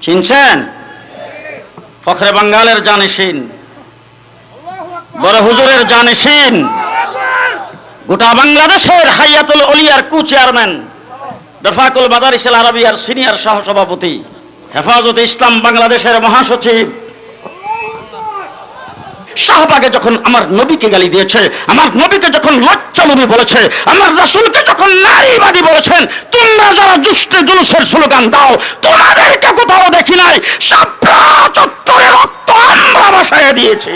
চিনছেন? ফখরে বাঙ্গালের জানিসিন, বড় হুজুরের জানিসিন, গোটা বাংলাদেশের হাইয়াতুল ওলিয়ার কু চেয়ারম্যান, রফাকুল মাদারিসিল আরাবিয়ার সিনিয়র সহসভাপতি, হেফাজতে ইসলাম বাংলাদেশের মহাসচিব। শাহবাগে যখন আমার নবীকে গালি দিয়েছে, আমার নবীকে যখন লজ্জা নবী বলেছে, আমার রাসূলকে যখন নারীবাদী বলেছেন, তোমরা যারা জুস্তে জুলুসের স্লোগান দাও, তোমাদেরকে কোথাও দেখি নাই। শাপলা চত্বরে রক্ত আমরা ভাসাইয়া দিয়েছি।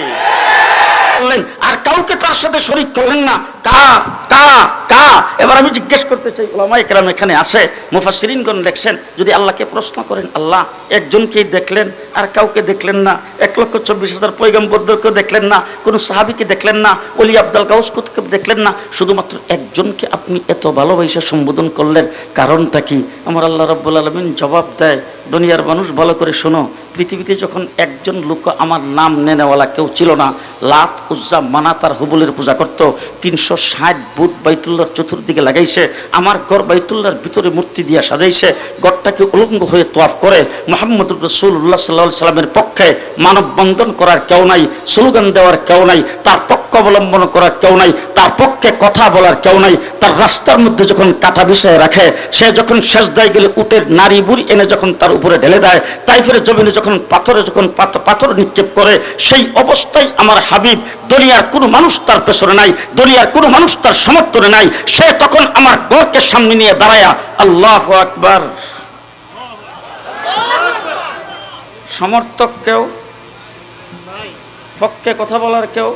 আর কাউকে তার সাথে শরীক করলেন না। কা কা কা এবার আমি জিজ্ঞেস করতে চাই, ওলামায়ে কেরাম এখানে আছে, মুফাসসিরিনগণ লেখছেন, যদি আল্লাহকে প্রশ্ন করেন, আল্লাহ একজনকেই দেখলেন আর কাউকে দেখলেন না, 1,24,000 পয়গম্বরদেরকে দেখলেন না, কোনো সাহাবীকে দেখলেন না, ওলি আব্দুল গাউস কুতুবকে দেখলেন না, শুধুমাত্র একজনকে আপনি এত ভালোবাসা সম্বোধন করলেন, কারণটা কি? আমার আল্লাহ রাব্বুল আলামিন জবাব দেয়, দুনিয়ার মানুষ ভালো করে শোনো, পৃথিবীতে যখন একজন লোক আমার নাম নেনেওয়ালা কেউ ছিল না, লাত উজ্জা মানাত আর হুবলের পূজা করত, 360 বুত বাইতুল্লাহর চতুর্দিকে লাগাইছে, আমার ঘর বাইতুল্লাহর ভিতরে মূর্তি দিয়া সাজাইছে, ঘরটাকে উলঙ্গ হয়ে তোয়াফ করে, মুহাম্মদুর রাসূলুল্লাহ সাল্লাল্লাহু আলাইহি সাল্লামের পক্ষে মানববন্ধন করার কেউ নাই, স্লোগান দেওয়ার কেউ নাই, তার পক্ষ অবলম্বন করার কেউ নাই, তার পক্ষে কথা বলার কেউ নাই, তার রাস্তার মধ্যে যখন কাটা বিছায় রাখে, সে যখন সেজদায় গেলে উটের নারী বুড়ি এনে যখন তার উপরে ঢেলে দেয়, তাইফের জমিনে যখন পাথর নিক্ষেপ করে, সেই অবস্থায় আমার হাবিব, দুনিয়ার কোনো মানুষ তার পেছনে নাই, দুনিয়ার কোনো মানুষ তার সমর্থনে নাই, সে তখন আমার ঘরকে সামনে নিয়ে দাঁড়ায়া আল্লাহু আকবার। সমর্থক কেউ, পক্ষে কথা বলার কেউ,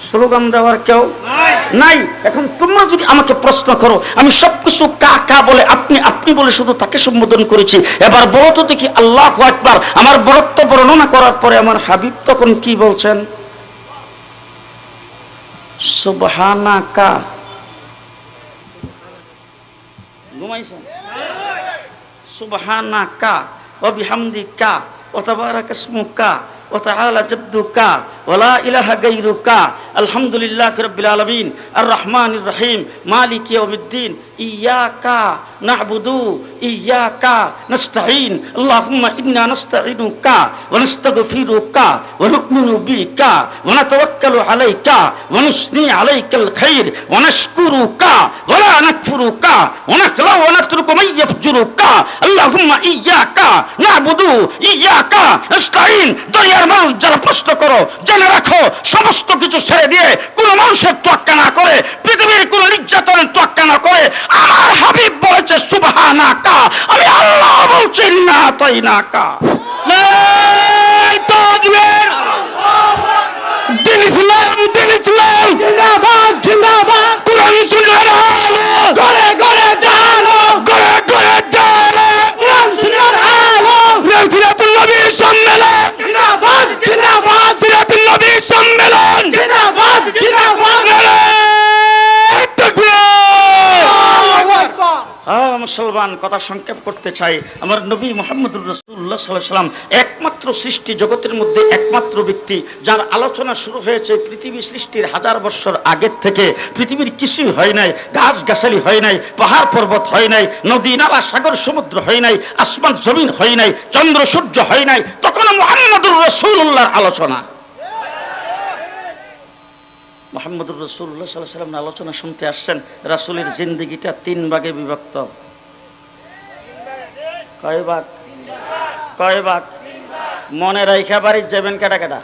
স্লোগান দেওয়ার কেউ নাই। এখন তোমরা যদি আমাকে প্রশ্ন করো, আমি সবকিছু কা কা বলে আপনি আপনি বলে শুধু তাকে সম্বোধন করেছি, এবার বলো তো দেখি আল্লাহু আকবার। আমার বরত্ব বর্ণনা করার পরে আমার হাবিব তখন কি বলছেন? সুবহানাকা। ঘুমাইছেন? সুবহানাকা ওয়া বিহামদিকা ওয়া তাবারাকা ইসমুকা ওয়া তাআলা জাদ্দুকা ওয়া লা ইলাহা গায়রুকা আলহামদুলিল্লাহি রাব্বিল আলামিন আর রহমানির রহিম মালিকি ইয়াউমিদ্দিন ইয়াকা না'বুদু ইয়াকা নাস্তাঈন আল্লাহুম্মা ইন্না নাস্তাঈনুকা ওয়া নাস্তাগফিরুকা ওয়া নু'মিনু বিকা ওয়া নাতাওয়াক্কালু আলাইকা ওয়া নুসনি আলাইকাল খাইর ওয়া নাশকুরুকা ওয়া লা নাকফুরুকা ওয়া নাখলাউ ওয়া নাতরুকু মান ইয়াফজুরুকা আল্লাহুম্মা ইয়াকা না'বুদু ইয়াকা নাস্তাঈন। দুনিয়ার মানুষ যারা প্রশ্ন করো, জেনে রাখো, সমস্ত কিছু ছেড়ে দিয়ে কোন মানুষের তোয়াক্কা না করে, পৃথিবীর কোন নির্যাতনের তোয়াক্কা না করে, আমার হাবিব বলেছে সুবহানাকা, আমি আল্লাহ বলছি না তাই না কা। তাকবীর, দিন ইসলাম, দিন ইসলাম জিন্দাবাদ, জিন্দাবাদ। কুরআন সুন্নাহর আলো ঘরে ঘরে জানো, ঘরে ঘরে জানো। কুরআন সুন্নাহর আলো, সিরাতুল নবী সম্মেলন জিন্দাবাদ, জিন্দাবাদ। সিরাতুল নবী সম্মেলন জিন্দাবাদ, জিন্দাবাদ। মুসলমান, কথা সংক্ষেপ করতে চাই। আমার নবী মুহাম্মদুর রাসূলুল্লাহ সাল্লাল্লাহু আলাইহি ওয়াসাল্লাম একমাত্র সৃষ্টি জগতের মধ্যে একমাত্র ব্যক্তি যার আলোচনা শুরু হয়েছে পৃথিবী সৃষ্টির 1000 বছর আগের থেকে। পৃথিবীর কিছুই হয় নাই, গাছ গাছালি হয় নাই, পাহাড় পর্বত হয় নাই, নদী নালা সাগর সমুদ্র হয় নাই, আসমান জমিন হয় নাই, চন্দ্র সূর্য হয় নাই, তখন মুহাম্মদুর রাসূলুল্লাহর আলোচনা। মুহাম্মদুর রাসূলুল্লাহ সাল্লাল্লাহু আলাইহি ওয়াসাল্লাম আলোচনা শুনতে আসছেন। রাসূলের জিন্দেগিটা 3 ভাগে বিভক্ত। কয় ভাগ? কয় ভাগ? মনে রাইখা বাড়ি যাবেন কাটা কাটা?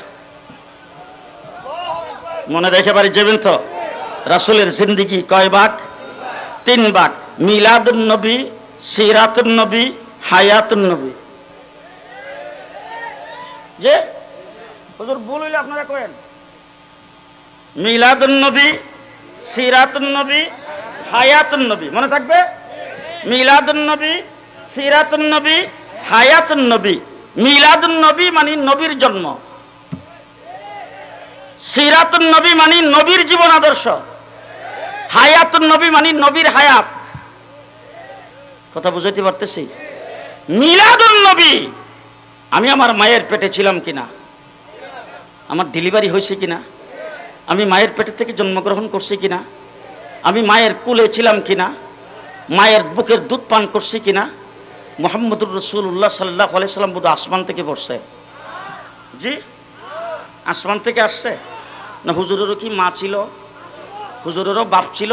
মনে রেখে বাড়ি যাবেন তো? রাসূলের জিন্দেগি কয় ভাগ? 3 ভাগ। মিলাদুন নবী, সিরাতুন নবী, হায়াতুন নবী। যে হুজুর ভুল হইলে আপনারা করেন। মিলাদুন নবী, সিরাতুন নবী, হায়াতুন নবী। মনে থাকবে? মিলাদুন নবী, সিরাতুন নবী, হায়াতুন নবী। মিলাদুন নবী মানে নবীর জন্ম, সিরাতুন নবী মানে নবীর জীবন আদর্শ, হায়াতুন নবী মানে নবীর হায়াত। কথা বুঝাইতে পারতেছি? মিলাদুন নবী, আমি আমার মায়ের পেটে ছিলাম কিনা, আমার ডেলিভারি হয়েছে কিনা, আমি মায়ের পেটে থেকে জন্মগ্রহণ করছি কিনা, আমি মায়ের কুলে ছিলাম কিনা, মায়ের বুকের দুধ পান করছি কিনা, মুহাম্মদুর রাসূলুল্লাহ সাল্লাল্লাহু আলাইহি সাল্লাম বোধহয় আসমান থেকে পড়ছে? জি, আসমান থেকে আসছে না? হুজুরেরও কি মা ছিল? হুজুরেরও বাপ ছিল?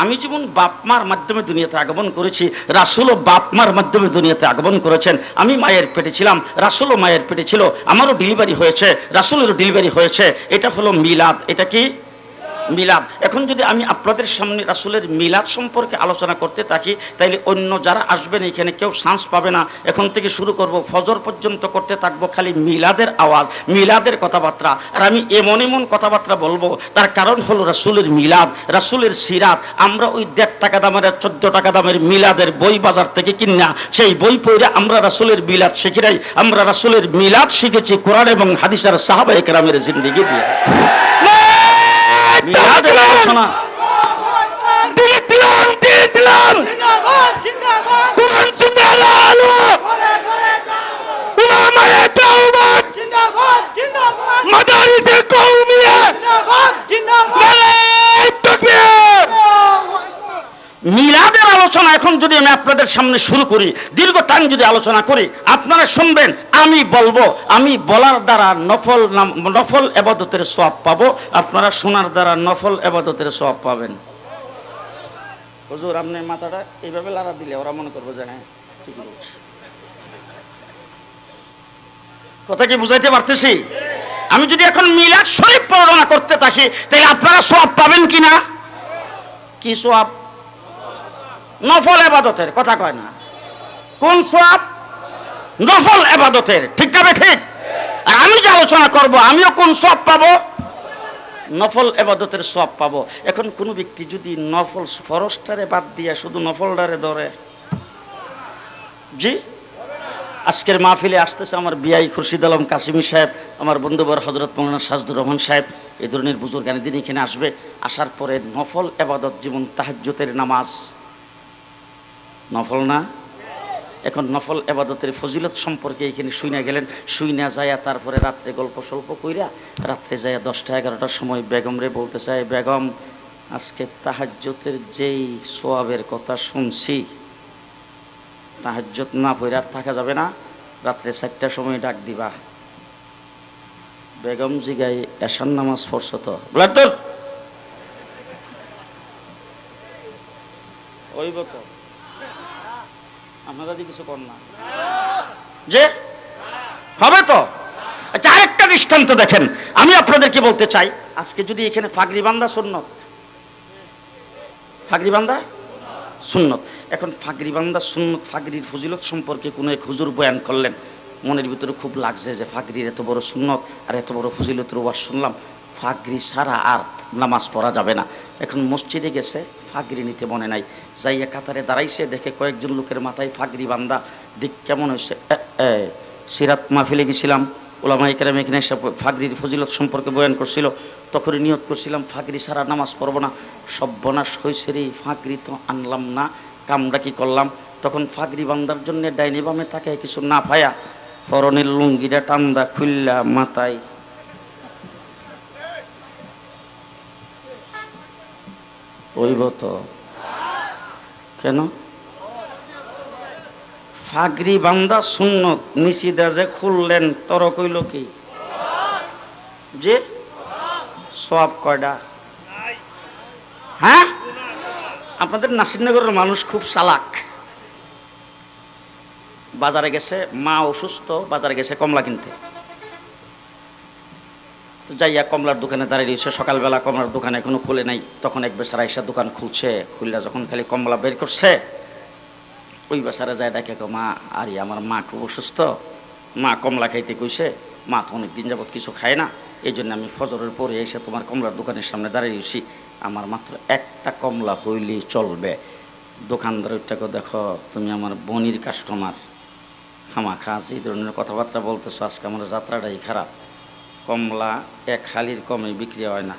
আমি যেমন বাপ মার মাধ্যমে দুনিয়াতে আগমন করেছি, রাসূলও বাপ মার মাধ্যমে দুনিয়াতে আগমন করেছেন। আমি মায়ের পেটে ছিলাম, রাসূলও মায়ের পেটে ছিল, আমারও ডেলিভারি হয়েছে, রাসূলেরও ডেলিভারি হয়েছে। এটা হলো মিলাদ। এটা কি? মিলাদ। এখন যদি আমি আপনাদের সামনে রাসূলের মিলাদ সম্পর্কে আলোচনা করতে থাকি, তাইলে অন্য যারা আসবেন এখানে কেউ চান্স পাবে না। এখন থেকে শুরু করব, ফজর পর্যন্ত করতে থাকবো খালি মিলাদের আওয়াজ, মিলাদের কথাবার্তা। আর আমি এমন এমন কথাবার্তা বলবো, তার কারণ হলো রাসূলের মিলাদ, রাসূলের সিরাত। আমরা ওই 1.5 টাকা দামের 14 টাকা দামের মিলাদের বই বাজার থেকে কিনা সেই বই পড়ে আমরা রাসূলের মিলাদ শিখি নাই। আমরা রাসূলের মিলাদ শিখেছি কোরআন এবং হাদিসের সাহাবায়ে কেরামের জিন্দেগি দিয়ে। মিলাদের আলোচনা ইসলাম কোরআন সুন্নাহর আলো উলামায়ে তাওবাত জিন্দাবাদ জিন্দাবাদ মাদারিসে কওমিয়া জিন্দাবাদ জিন্দাবাদ তাকবীর। মিলাদের আলোচনা এখন যদি আমি আপনাদের সামনে শুরু করি, দীর্ঘ টাইম যদি আলোচনা করি, আপনারা শুনবেন, আমি বলবো, আমি বলার দ্বারা নফল ইবাদতের সওয়াব পাবো, আপনারা শোনার দ্বারা নফল ইবাদতের সওয়াব পাবেন। হুজুর আপনি মাথাটা এইভাবে লাড়া দিলে ওরা মনে করবে যে হ্যাঁ ঠিক বলছে। কথা কি বুঝাইতে পারতেছি? আমি যদি এখন মিলাদ শরীফ বর্ণনা করতে থাকি, তাই আপনারা সওয়াব পাবেন কিনা? কি সওয়াব? নফল ইবাদতের কথা কয় না। কোন সওয়াব? নফল ইবাদতের। ঠিক না? ঠিক। আর আমি যে আলোচনা করব, আমিও কোন সওয়াব পাবো? নফল ইবাদতের সওয়াব পাবো। এখন কোন ব্যক্তি যদি নফল ফরজটারে বাদ দিয়ে শুধু নফলটারে ধরে, জি, আজকের মাহফিলে আসতেছে আমার বিআই খুরশিদ আলম কাসিমি সাহেব, আমার বন্ধুবর হযরত মাওলানা সাজদুর রহমান সাহেব, এই ধরনের বুজুর্গানি দিন এখানে আসবে। আসার পরে নফল ইবাদত যেমন তাহাজ্জুদের নামাজ নফল না? এখন নফল ইবাদতের ফজিলত সম্পর্কে এখানে শুইনা গেলেন, শুইনা যায়া তারপরে রাত্রে গল্প স্বল্প কইরা রাত্রে যায়া 10টা-11টার সময় বেগম রে বলতে চায়, বেগম আজকে তাহাজ্জুদের যেই সওয়াবের কথা শুনছি, তাহাজ্জুদ না পড়ে আর থাকা যাবে না, রাত্রে 4টার সময় ডাক দিবা। বেগম জিগাই এশার নামাজ পড়ছ তো? বলার তোর ওই তো আপনারা কিছু কর না যে হবে তো। আচ্ছা, আরেকটা দৃষ্টান্ত দেখেন, আমি আপনাদেরকে বলতে চাই, আজকে যদি এখানে ফাগরি বান্ধা সুন্নত, ফাগরি বান্ধা সুন্নত, এখন ফাগরি বান্ধা সুন্নত, ফাগরির ফজিলত সম্পর্কে কোনো এক হুজুর বয়ান করলেন, মনের ভিতরে খুব লাগছে যে ফাগরির এত বড় সুন্নত আর এত বড় ফজিলতের ওয়াজ শুনলাম, ফাগরি ছাড়া আর নামাজ পড়া যাবে না। এখন মসজিদে গেছে, ফাগরি নিতে মনে নাই, যাইয়া কাতারে দাঁড়াইছে, দেখে কয়েকজন লোকের মাথায় ফাগরি বান্ধা, দিক কেমন হয়েছে। সিরাত মাহফিলে গেছিলাম, ওলামায়ে কেরাম এখানে এসে ফাগরির ফজিলত সম্পর্কে বয়ান করছিল, তখনই নিয়ত করছিলাম ফাগরি ছাড়া নামাজ পড়ব না। সর্বনাশ হয়েছে রে, ফাগরি তো আনলাম না, কামটা কি করলাম। তখন ফাগরি বান্দার জন্য ডাইনি বামে তাকে কিছু না পায়া পরনের লুঙ্গিটা টান্দা খুললা মাথায় ওইব তো। কেন? ফাগরি বান্দা সুন্নত, নিশিদা যে খুললেন তর কইল কি যে সওয়াব কয়টা? হ্যাঁ, আপনাদের নাসিরনগরের মানুষ খুব চালাক। বাজারে গেছে, মা অসুস্থ, বাজারে গেছে কমলা কিনতে, তো যাইয়া কমলার দোকানে দাঁড়িয়ে রয়েছে। সকালবেলা কমলার দোকান এখনো খুলে নাই, তখন এক বেচারা এসে দোকান খুলছে, খুললা যখন খালি কমলা বের করছে, ওই বেচারা যায় দেখে, মা আরে আমার মা খুব অসুস্থ, মা কমলা খাইতে কইছে, মা তো অনেক দিন যাবত কিছু খায় না, এই জন্য আমি ফজরের পরে এসে তোমার কমলার দোকানের সামনে দাঁড়িয়ে রয়েছি, আমার মাত্র একটা কমলা হইলেই চলবে। দোকানদার ওইটাকে, দেখো তুমি আমার বনির কাস্টমার, খামা খাস এই ধরনের কথাবার্তা বলতেছো, আজকে আমার যাত্রাটাই খারাপ, কমলা এক হালির কমে বিক্রি হয় না,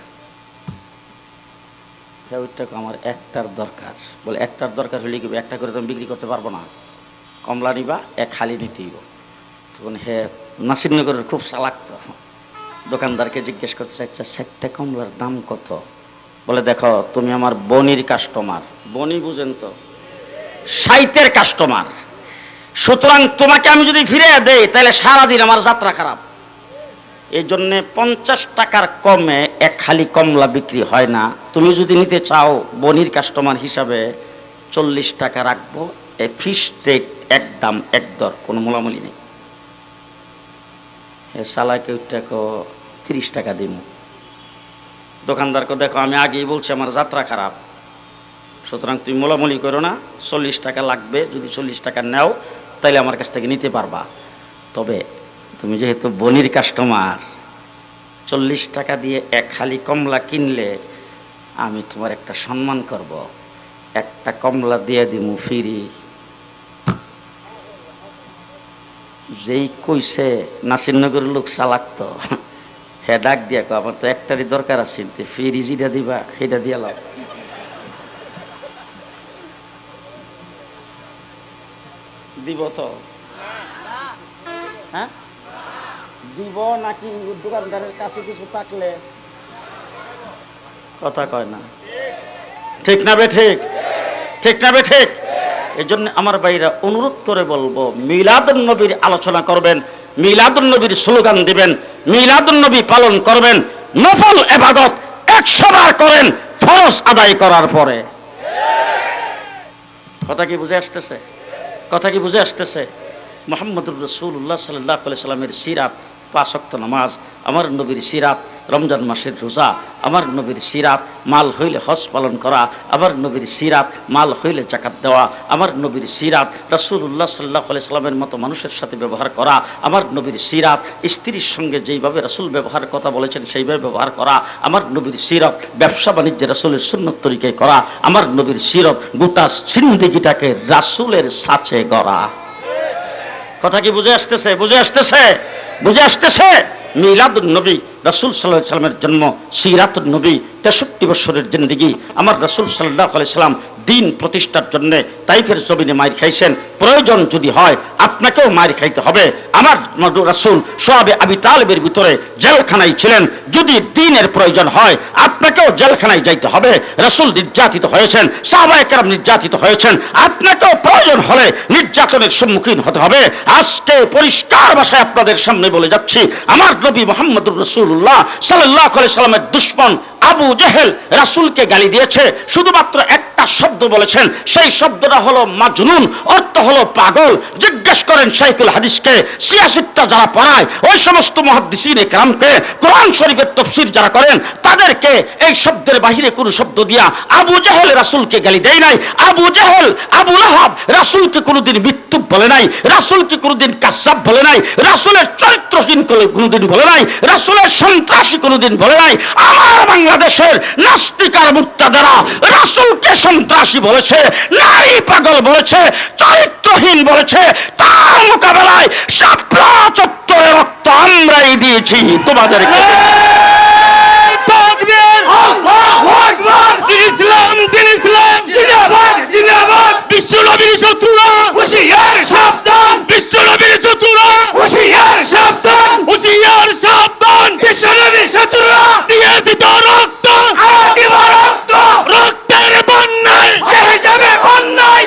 ওইটাকে আমার একটার দরকার। বলে একটার দরকার হলে কি একটা করে তুমি বিক্রি করতে পারবো না, কমলা নিবা এক হালি নিতেইব। তখন হে নাসিরনগরের খুব চালাক, দোকানদারকে জিজ্ঞেস করতে চাইছে, একটা কমলার দাম কত? বলে দেখো তুমি আমার বনির কাস্টমার, বনি বুঝেন তো, সাইতের কাস্টমার, সুতরাং তোমাকে আমি যদি ফিরে দেই তাহলে সারাদিন আমার যাত্রা খারাপ। এই জন্যে 50 টাকার কমে এক খালি কমলা বিক্রি হয় না। তুমি যদি নিতে চাও বনির কাস্টমার হিসাবে 40 টাকা রাখবো, এই ফিক্সড রেট, এক দাম এক দর, কোনো মোলামুলি নেই। এ শালাকে 30 টাকা দিব। দোকানদারকে দেখো আমি আগেই বলছি আমার যাত্রা খারাপ, সুতরাং তুমি মোলামুলি করো না, 40 টাকা লাগবে। যদি 40 টাকা নেও তাহলে আমার কাছ থেকে নিতে পারবা। তবে তুমি যেহেতু বনির কাস্টমার, 40 টাকা দিয়ে এক খালি কমলা কিনলে আমি তোমার একটা সম্মান করব, একটা কমলা দিয়ে দিমু ফ্রি। যেই কইছে নাসিরনগরের লোক চালাক তো, হে ডাক দিয়া কো আমার তো একটারই দরকার আছে, ফ্রি যেটা দিবা সেটা দিয়ে লাও। দিব তো? হ্যাঁ দিব নাকি দোকানদারের কাছে কিছু থাকলে? কথা কয় না, ঠিক না বে ঠিক? ঠিক না বে ঠিক? এই জন্য আমার ভাইরা অনুরোধ করে বলবো, মিলাদুন নবীর আলোচনা করবেন, মিলাদুন নবীর স্লোগান দিবেন, মিলাদুন নবী পালন করবেন। নফল ইবাদত 100 বার করেন ফরজ আদায় করার পরে। কথা কি বুঝে আসতেছে? কথা কি বুঝে আসতেছে? মুহাম্মদুর রাসূলুল্লাহ সাল্লাল্লাহু আলাইহি সাল্লামের সিরাত, 5 ওয়াক্ত নামাজ, আমার নবীর সিরাত, রমজান মাসের রোজা, আমার নবীর সিরাত, মাল হইলে হজ পালন করা, আমার নবীর সিরাত, মাল হইলে যাকাত দেওয়া, আমার নবীর সিরাত, রাসূলুল্লাহ সাল্লাল্লাহু আলাইহি সাল্লামের মতো মানুষের সাথে ব্যবহার করা, আমার নবীর সিরাত, স্ত্রীর সঙ্গে যেইভাবে রাসূল ব্যবহার কথা বলেছেন সেইভাবে ব্যবহার করা, আমার নবীর সিরাত, ব্যবসা বাণিজ্যে রাসূলের সুন্নত তরিকায় করা, আমার নবীর সিরাত, গোটা জিন্দেগিটাকে রাসূলের সাথে গড়া। কথা কি বুঝে আসতেছে? বুঝে আসতেছে? বুঝে আসতেছে? মিলাদুন নবী, রাসূল সাল্লাল্লাহু আলাইহি সাল্লামের জন্ম, সিরাতুন নবী, 63 বছরের জিন্দেগি। আমার রাসূল সাল্লাল্লাহু আলাইহি সাল্লাম দিন প্রতিষ্ঠার জন্য তাইফের জমিনে মাইর খাইছেন, প্রয়োজন যদি হয় আপনাকেও মাইর খাইতে হবে। আমার রাসূল সোহাবে আবি তালেবের ভিতরে জেলখানায় ছিলেন, যদি দিনের প্রয়োজন হয় আপনাকেও জেলখানায় যাইতে হবে। রাসূল নির্যাতিত হয়েছেন, সাহাবায়ে কেরাম নির্যাতিত হয়েছেন, আপনাকেও প্রয়োজন হলে নির্যাতনের সম্মুখীন হতে হবে। আজকে পরিষ্কার ভাষায় আপনাদের সামনে বলে যাচ্ছি, আমার নবী মুহাম্মদুর রাসূলুল্লাহ সাল্লাল্লাহু আলাইহি সাল্লামের দুশমন আবু জেহেল রাসূলকে গালি দিয়েছে, শুধুমাত্র একটা শব্দ বলেছেন, সেই শব্দটা হলো মাজনুন, অর্থ হলো পাগল। জিজ্ঞেস করেন শাইখুল হাদিসকে, সিয়াসিতটা যারা পড়ায়, ওই সমস্ত মুহাদ্দিসিনে কেরামকে, কোরআন শরীফের তাফসীর যারা করেন তাদেরকে এই শব্দের বাহিরে কোনো শব্দ দিয়া আবু জেহেল রাসূলকে গালি দেয় নাই। আবু জেহেল, আবু লাহাব রাসূলকে কোনোদিন মৃত্যু বলে নাই, রাসূলকে কোনোদিন কায্যাব বলে নাই, রাসূলের চরিত্রহীন কোনোদিন বলে নাই, রাসূলের সন্ত্রাসী কোনোদিন বলে নাই। আমার বাংলাদেশের নাস্তিক আর মুক্তাদারা রাসূলকে সন্ত্রাসী বলেছে, নারী পাগল বলেছে, চরিত্রহীন বলেছে। তার মোকাবেলায় শাপলা চত্বরে রক্ত আমরাই দিয়েছি তোমাদেরকে। বিশ্বনবীর শত্রুরা হুঁশিয়ার সাবধান, বিশ্বনবীর শত্রুরা হুঁশিয়ার সাবধান, হুঁশিয়ার সাবধান, বিশ্বনবীর শত্রুরা দিয়েছে তো রক্ত, দিব রক্ত, রক্তের বন্যায় হয়ে যাবে অন্যায়।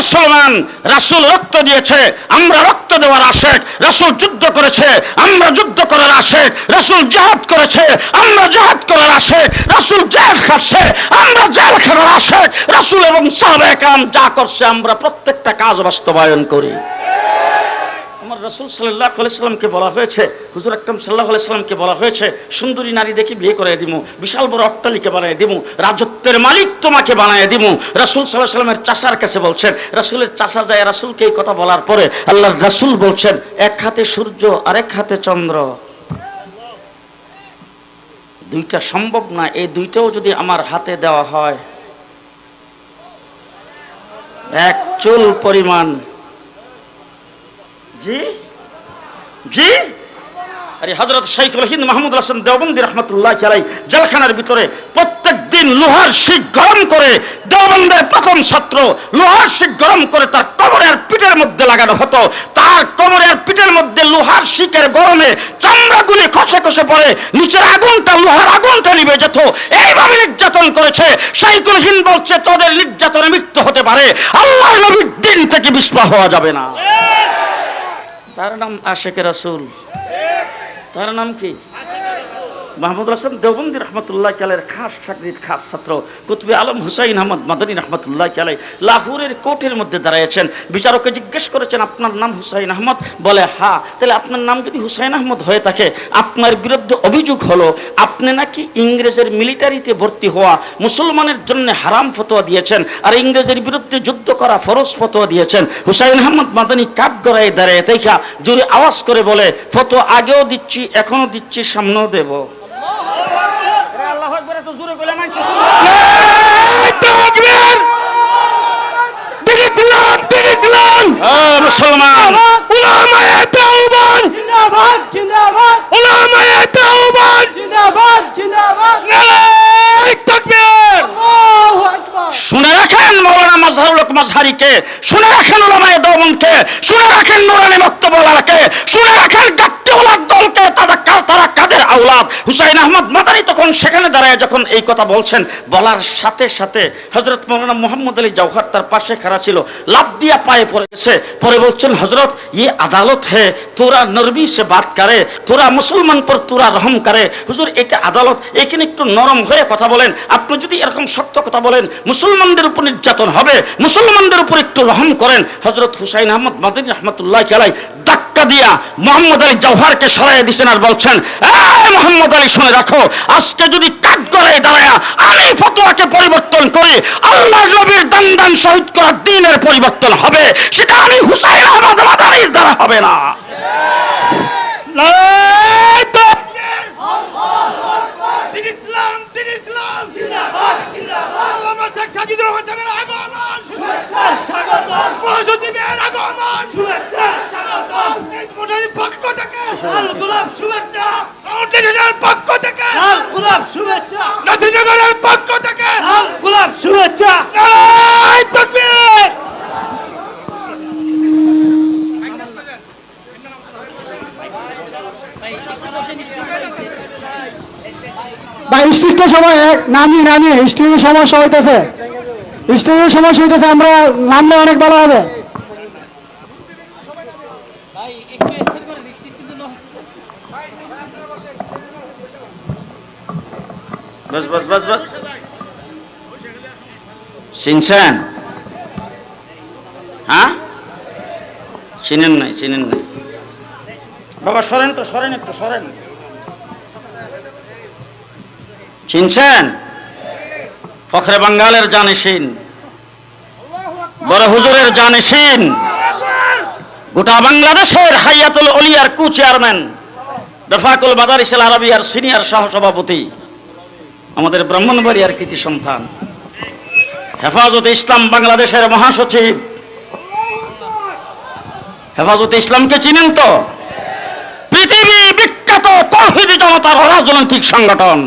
মুসলমান, রাসূল রক্ত দিয়েছে, আমরা রক্ত দেওয়ার আশেক। রাসূল যুদ্ধ করেছে, আমরা যুদ্ধ করার আশেক। রাসূল জিহাদ করেছে, আমরা জিহাদ করার আশেক। রাসূল জেল খাটছে, আমরা জেল খাটার আশেক। রাসূল এবং সাহাবায়ে কেরাম যা করছে আমরা প্রত্যেকটা কাজ বাস্তবায়ন করি। আমার রাসূল সাল্লাল্লাহু আলাইহি সাল্লামকে বলা হয়েছে, হুজুর আকরাম সাল্লাল্লাহু আলাইহি সাল্লামকে বলা হয়েছে, সুন্দরী নারী দেখে বিয়ে করে দিমু, বিশাল বড় অট্টালিকা বানায় দিমু, রাজত্বের মালিক তোমাকে বানায় দিমু। রাসূল সাল্লাল্লাহু আলাইহি সাল্লামের চাচার কাছে বলছেন, রাসূলের চাচা যায় রাসূলকে এই কথা বলার পরে আল্লাহর রাসূল বলছেন, এক হাতে সূর্য আর এক হাতে চন্দ্র, দুইটা সম্ভব না, এই দুইটাও যদি আমার হাতে দেওয়া হয় এক চুল পরিমাণ। জি জি, আরে হযরত শাইখুল হিন্দ মাহমুদুল হাসান দেওবন্দি রাহমাতুল্লাহি আলাইহি জেলখানার ভিতরে প্রত্যেক দিন একদিন লোহার শিক গরম করে দেওবন্দের প্রথম ছাত্র লোহার শিক গরম করে তার কোমরের পিঠের মধ্যে লাগানো হতো। তার কোমরের পিঠের মধ্যে লোহার শিকের গরমে চামড়াগুলি খসে খসে পড়ে, নিচের আগুনটা লোহার আগুনটা নিভে যেত। এইভাবে নির্যাতন করেছে। শাইখুল হিন্দ বলছে তোদের নির্যাতনে মৃত্যু হতে পারে, আল্লাহর নবীর দিন থেকে বিস্ফা হওয়া যাবে না। তার নাম আশেকে রাসূল। তার নাম কি? মাহমুদ হাসান দেওবন্দি রহমতুল্লাহ আলাইহির খাস চাকরির খাস ছাত্র কুতুবে আলম হুসাইন আহমদ মাদানী রহমতুল্লাহ আলাইহি লাহোরের কোর্টের মধ্যে দাঁড়িয়েছেন। বিচারককে জিজ্ঞেস করেছেন আপনার নাম হুসাইন আহমদ? বলে হ্যাঁ। তাহলে আপনার নাম যদি হুসাইন আহমদ হয়ে থাকে, আপনার বিরুদ্ধে অভিযোগ হলো আপনি নাকি ইংরেজের মিলিটারিতে ভর্তি হওয়া মুসলমানের জন্য হারাম ফতোয়া দিয়েছেন, আর ইংরেজের বিরুদ্ধে যুদ্ধ করা ফরজ ফতোয়া দিয়েছেন। হুসাইন আহমদ মাদানী কাঠ গড়ায় দাঁড়িয়ে দেখা জোরে আওয়াজ করে বলে ফতোয়া আগেও দিচ্ছি, এখনো দিচ্ছি, সামনেও দেব। মুসলমান উলামায়ে দেওবন্দ জিন্দাবাদ, জিন্দাবাদ, উলামায়ে দেওবন্দ জিন্দাবাদ, জিন্দাবাদ, নারায়ে তাকবীর, আল্লাহু আকবার। শুনে রাখেন মাওলানা মাজহারুল হক মাজহারিকে, শুনে রাখেন উলামায়ে দেওবন্দকে, শুনে রাখেন নুরানি বক্তব্যওয়ালাকে, শুনে রাখেন গাট্টিওয়ালার দলকে। তারা কাদের আওলাদ? হুসাইন আহমদ মাদানী তখন সেখানে দাঁড়ায় যখন এই কথা বলছেন, বলার সাথে সাথে হযরত মাওলানা মুহাম্মদ আলী জওহর তার পাশে খাড়া ছিল, লাফ দিয়া পায়ে পড়ে গেছে। পরে বলছেন হযরত ये আদালত है, তোরা নরমি সে বাত করে, তোরা মুসলমান পর তোরা রহম করে। হুজুর এটা আদালত, এখানে একটু নরম হয়ে কথা বলেন। আপনি যদি এরকম শক্ত কথা বলেন মুসলমানদের উপর নির্যাতন হবে, মুসলমানদের উপর একটু রহম করেন। হযরত হুসাইন আহমদ মাদানী রহমতুল্লাহ আলাইহি ধাক্কা দিয়া মুহাম্মদ আলী জওহরকে সরাইয়া দিয়েছেন আর বলছেন, এই মুহাম্মদ আলী শুনে রাখো, আজকে যদি কাঠ গড়ায় দাঁড়ায় আমি ফতোয়াকে পরিবর্তন করি, আল্লাহর নবীর দান দান শহীদ করা দ্বীনের পরিবর্তন হবে, সেটা আমি হুসাইন আহমদ মাদানীর দ্বারা হবে না। নারায়ে তাকবীর, আল্লাহু আকবার। দিন ইসলাম, দিন ইসলাম জিন্দাবাদ, জিন্দাবাদ। আল্লামা শেখ সাজিদুর রহমান সাহেবের আগমন, শুভেচ্ছা স্বাগতম। মহাসচিবের আগমন, শুভেচ্ছা স্বাগতম। এই মোটারি পক্ষ থেকে লাল গোলাপ শুভেচ্ছা, আউটলেটের পক্ষ থেকে লাল গোলাপ শুভেচ্ছা, নাসিরনগরের পক্ষ থেকে লাল গোলাপ শুভেচ্ছা। নারায়ে তাকবীর। বা স্টেজটা সবাই নামিয়ে নামিয়ে স্টেজের সমস্যা হইতেছে, স্টেজের সমস্যা হইতেছে, আমরা নামলে অনেক ভালো হবে। বস বস বস বস। চিনছেন? হ্যাঁ চিনেন নাই, চিনেন নাই। বাবা সরেন তো, সরেন একটু, সরেন। চিনছেন? ফখরে বাঙ্গালের জানিসিন, বড় হুজুরের জানিসিন, গোটা বাংলাদেশের হাইয়াতুল ওলিয়ার কু চেয়ারম্যান, বেফাকুল মাদারিসিল আরাবিয়ার সিনিয়র সহসভাপতি, আমাদের ব্রাহ্মণবাড়িয়ার কৃতি সন্তান, হেফাজতে ইসলাম বাংলাদেশের মহাসচিব। হেফাজতে ইসলামকে চিনেন তো? পৃথিবী বিখ্যাত তাওহীদি জনতার রাজনৈতিক সংগঠন।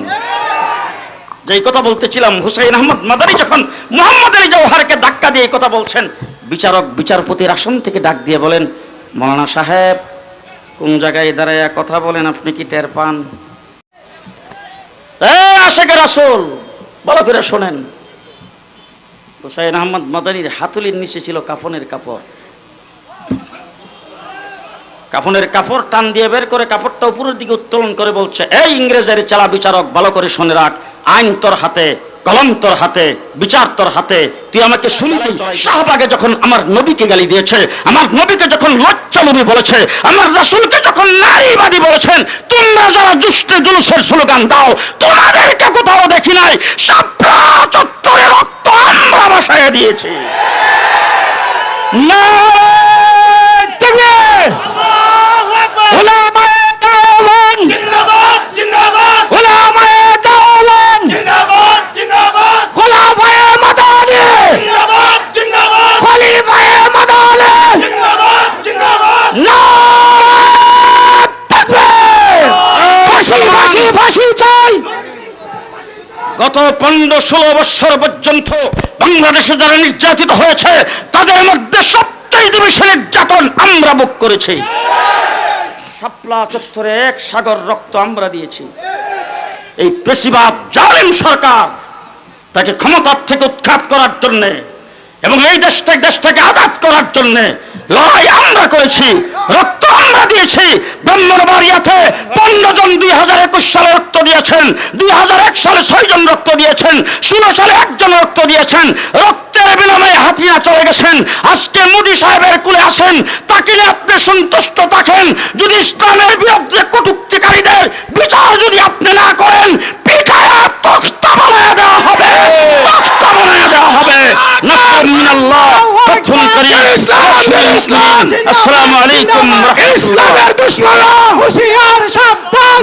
যেই কথা বলতেছিলাম, হুসাইন আহমদ মাদানী যখন মুহাম্মদ আলী জওহরকে ধাক্কা দিয়ে এই কথা বলছেন, বিচারক বিচারপতির আসন থেকে ডাক দিয়ে বলেন, মাওলানা সাহেব কোন জায়গায় দাঁড়ায় কথা বলেন, আপনি কি টের পান? আশেকে রাসূল ভালো করে শোনেন। হুসাইন আহমদ মাদানীর হাতুলির নিচে ছিল কাফনের কাপড়। কাফনের কাপড় টান দিয়ে বের করে কাপড়টা উপরের দিকে উত্তোলন করে বলছে, এই ইংরেজের চালা বিচারক ভালো করে শুনে রাখ, আইন তোর হাতে, কলম তোর হাতে, বিচার তোর হাতে, তুই আমাকে শুনলি। শাহবাগে যখন আমার নবীকে গালি দিয়েছে, আমার নবীকে যখন লজ্জালুবি বলেছে, আমার রাসূলকে যখন নারীবাদী বলেছেন, তোমরা যারা জুষ্টে জুলুসের স্লোগান দাও, তোমাদেরকে কোথাও দেখি নাই। শাপলা চত্বরে রক্ত আমরা ভাসাইয়া দিয়েছি। নারায়ে তাকবীর, আল্লাহু আকবার। উলামায়ে দেওবন্দ জিন্দাবাদ, জিন্দাবাদ। উলামায়ে দেওবন্দ জিন্দাবাদ, জিন্দাবাদ। খোলাফায়ে মাদানী জিন্দাবাদ, জিন্দাবাদ। খলিফায়ে মাদানী জিন্দাবাদ, জিন্দাবাদ। নারায়ে তাকবীর, ফাঁসি ফাঁসি ফাঁসি চাই। গত গত 15-16 বছর পর্যন্ত বাংলাদেশে যারা নির্যাতিত হয়েছে তাদের মধ্যে সবচেয়ে বেশি নির্যাতন আমরা ভোগ করেছি। শাপলা চত্বরে এক সাগর রক্ত আমরা দিয়েছি। এই পেশিবাদ জালিম সরকার তাকে ক্ষমতার থেকে উৎখাত করার জন্য এবং এই দেশটাকে আজাদ করার জন্য লড়াই আমরা করেছি, রক্ত আমরা দিয়েছি। ব্রাহ্মণবাড়িয়াতে 15 জন 2021 সালে রক্ত দিয়েছেন, 2001 সালে 6 জন রক্ত দিয়েছেন, 16 সালে 1 জন রক্ত দিয়েছেন। রক্তের বিনিময়ে হাতিয়া চলে গেছেন। আজকে মোদী সাহেবের কুলে আসেন, তাকে নিয়ে আপনি সন্তুষ্ট থাকেন। যদি ইসলামের বিরুদ্ধে কটূক্তিকারীদের বিচার যদি আপনি না করেন, পিঠায়া তখতা বানায় দেওয়া হবে, তখতা বানায় দেওয়া হবে। নাসরুন মিনাল্লাহ, ফাতহুন করিম। আসসালামু আলাইকুম ওয়া রাহমাতুল্লাহ। ইসলামের দুশমনরা হুঁশিয়ার সাবধান।